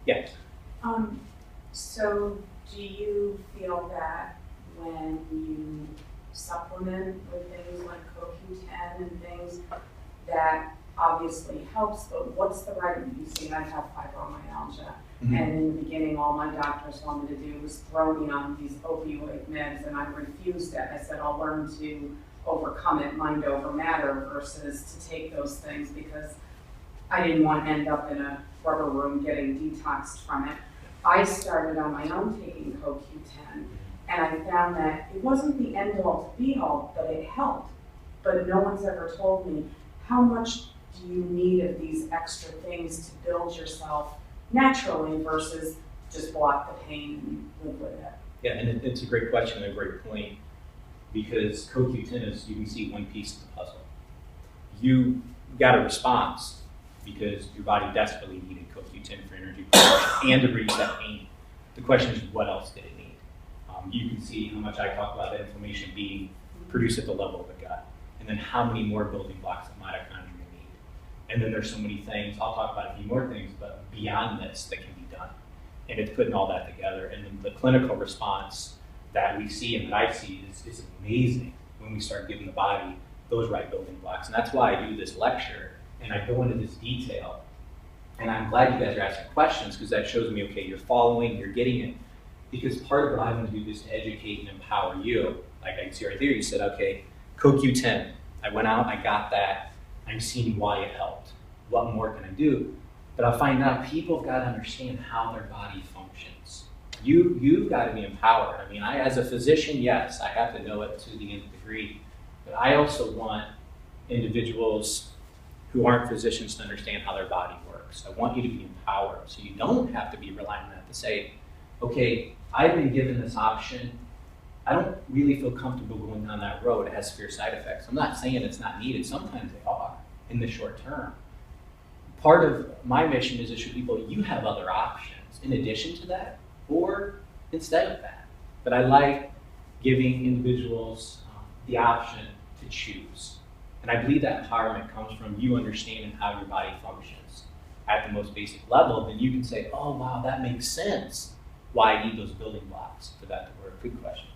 Yes. So do you feel that when you supplement with things like CoQ10 and things, that obviously helps, but what's the right, you see, I have fibromyalgia, Mhm. and in the beginning, all my doctors wanted to do was throw me on these opioid meds, and I refused it. I said, I'll learn to overcome it, mind over matter, versus to take those things, because I didn't want to end up in a rubber room getting detoxed from it. I started on my own taking CoQ10, and I found that it wasn't the end all to be all, but it helped. But no one's ever told me, how much do you need of these extra things to build yourself naturally versus just block the pain and live with it? Yeah, and it's a great question and a great point, because CoQ10 is, you can see, one piece of the puzzle. You got a response because your body desperately needed CoQ10 for energy production and to reduce that pain. The question is, what else did it need? You can see how much I talk about that inflammation being produced at the level of the gut, and then how many more building blocks the mitochondria need. And then there's so many things, I'll talk about a few more things, but beyond this that can be done. And it's putting all that together. And then the clinical response that we see and that I see is amazing when we start giving the body those right building blocks. And that's why I do this lecture and I go into this detail. And I'm glad you guys are asking questions, because that shows me, okay, you're following, you're getting it. Because part of what I want to do is to educate and empower you. Like I can see right there, you said, okay, CoQ10. I went out, I got that. I'm seeing why it helped. What more can I do? But I'll find out people have got to understand how their body functions. You've got to be empowered. I mean, I, as a physician, yes, I have to know it to the nth degree. But I also want individuals who aren't physicians to understand how their body works. I want you to be empowered, so you don't have to be relying on that to say, okay, I've been given this option. I don't really feel comfortable going down that road. It has severe side effects. I'm not saying it's not needed. Sometimes they are in the short term. Part of my mission is to show people you have other options in addition to that or instead of that. But I like giving individuals the option to choose. And I believe that empowerment comes from you understanding how your body functions at the most basic level. Then you can say, oh, wow, that makes sense why I need those building blocks for that to work. Good question.